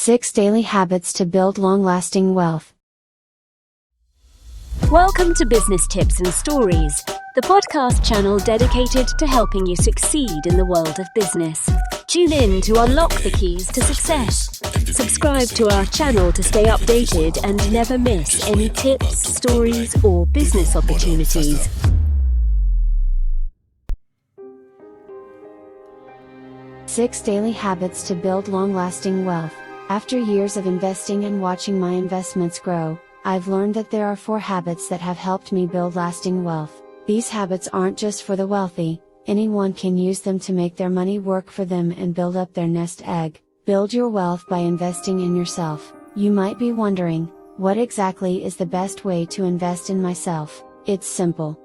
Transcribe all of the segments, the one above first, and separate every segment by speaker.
Speaker 1: 6 Daily Habits to Build Long-Lasting Wealth.
Speaker 2: Welcome to Business Tips and Stories, the podcast channel dedicated to helping you succeed in the world of business. Tune in to unlock the keys to success. Subscribe to our channel to stay updated and never miss any tips, stories, or business opportunities.
Speaker 1: Six Daily Habits to Build Long-Lasting Wealth. After years of investing and watching my investments grow, I've learned that there are 4 habits that have helped me build lasting wealth. These habits aren't just for the wealthy, anyone can use them to make their money work for them and build up their nest egg. Build your wealth by investing in yourself. You might be wondering, what exactly is the best way to invest in myself? It's simple.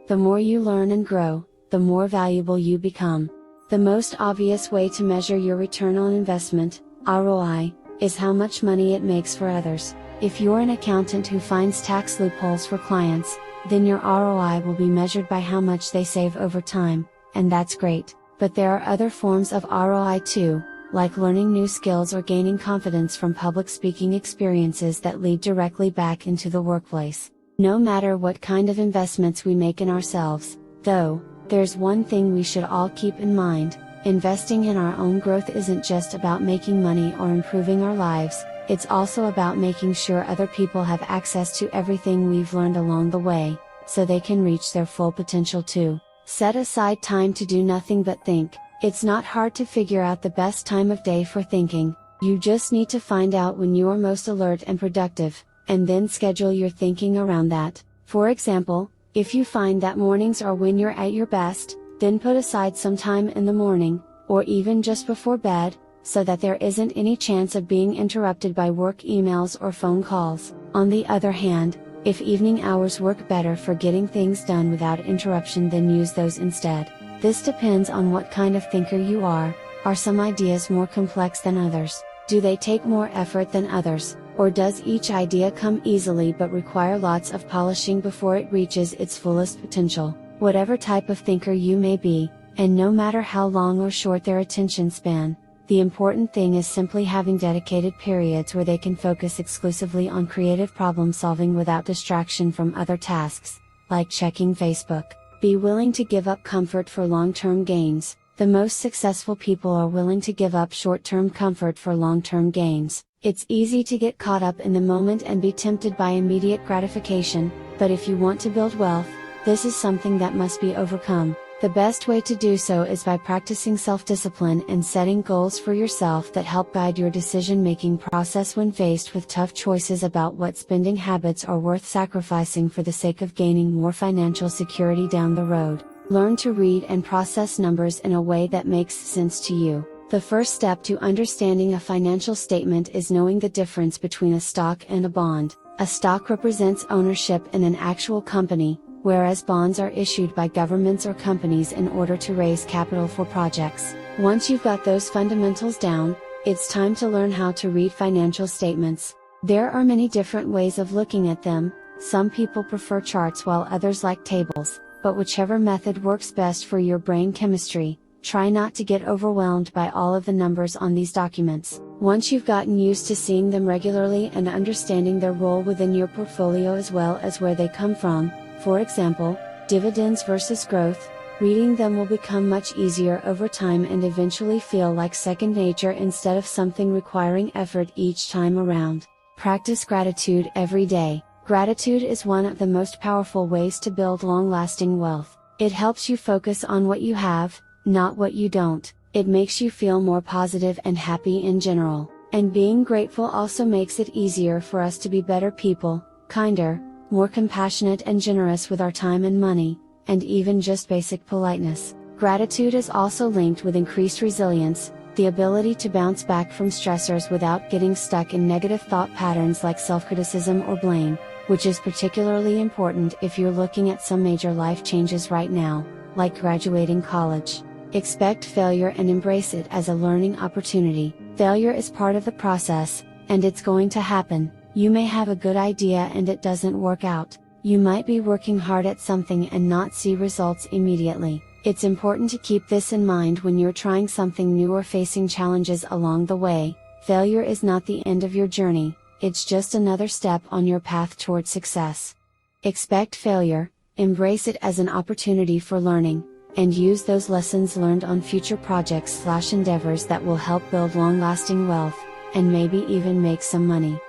Speaker 1: The more you learn and grow, the more valuable you become. The most obvious way to measure your return on investment, ROI, is how much money it makes for others. If you're an accountant who finds tax loopholes for clients, then your ROI will be measured by how much they save over time, and that's great. But there are other forms of ROI too, like learning new skills or gaining confidence from public speaking experiences that lead directly back into the workplace. No matter what kind of investments we make in ourselves, though, there's one thing we should all keep in mind. Investing in our own growth isn't just about making money or improving our lives, it's also about making sure other people have access to everything we've learned along the way, so they can reach their full potential too. Set aside time to do nothing but think. It's not hard to figure out the best time of day for thinking, you just need to find out when you are most alert and productive, and then schedule your thinking around that. For example, if you find that mornings are when you're at your best, then put aside some time in the morning, or even just before bed, so that there isn't any chance of being interrupted by work emails or phone calls. On the other hand, if evening hours work better for getting things done without interruption, then use those instead. This depends on what kind of thinker you are. Are some ideas more complex than others? Do they take more effort than others? Or does each idea come easily but require lots of polishing before it reaches its fullest potential? Whatever type of thinker you may be, and no matter how long or short their attention span, the important thing is simply having dedicated periods where they can focus exclusively on creative problem solving without distraction from other tasks, like checking Facebook. Be willing to give up comfort for long-term gains. The most successful people are willing to give up short-term comfort for long-term gains. It's easy to get caught up in the moment and be tempted by immediate gratification, but if you want to build wealth, this is something that must be overcome. The best way to do so is by practicing self-discipline and setting goals for yourself that help guide your decision-making process when faced with tough choices about what spending habits are worth sacrificing for the sake of gaining more financial security down the road. Learn to read and process numbers in a way that makes sense to you. The first step to understanding a financial statement is knowing the difference between a stock and a bond. A stock represents ownership in an actual company, whereas bonds are issued by governments or companies in order to raise capital for projects. Once you've got those fundamentals down, it's time to learn how to read financial statements. There are many different ways of looking at them. Some people prefer charts while others like tables, but whichever method works best for your brain chemistry, try not to get overwhelmed by all of the numbers on these documents. Once you've gotten used to seeing them regularly and understanding their role within your portfolio as well as where they come from, for example, dividends versus growth, reading them will become much easier over time and eventually feel like second nature instead of something requiring effort each time around. Practice gratitude every day. Gratitude is one of the most powerful ways to build long-lasting wealth. It helps you focus on what you have, not what you don't. It makes you feel more positive and happy in general. And being grateful also makes it easier for us to be better people, kinder, more compassionate and generous with our time and money, and even just basic politeness. Gratitude is also linked with increased resilience, the ability to bounce back from stressors without getting stuck in negative thought patterns like self-criticism or blame, which is particularly important if you're looking at some major life changes right now, like graduating college. Expect failure and embrace it as a learning opportunity. Failure is part of the process, and it's going to happen. You may have a good idea and it doesn't work out. You might be working hard at something and not see results immediately. It's important to keep this in mind when you're trying something new or facing challenges along the way. Failure is not the end of your journey, it's just another step on your path towards success. Expect failure, embrace it as an opportunity for learning, and use those lessons learned on future projects/endeavors that will help build long-lasting wealth, and maybe even make some money.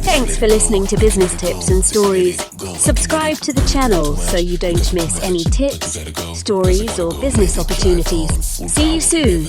Speaker 2: Thanks for listening to Business Tips and Stories. Subscribe to the channel so you don't miss any tips, stories, or business opportunities. See you soon.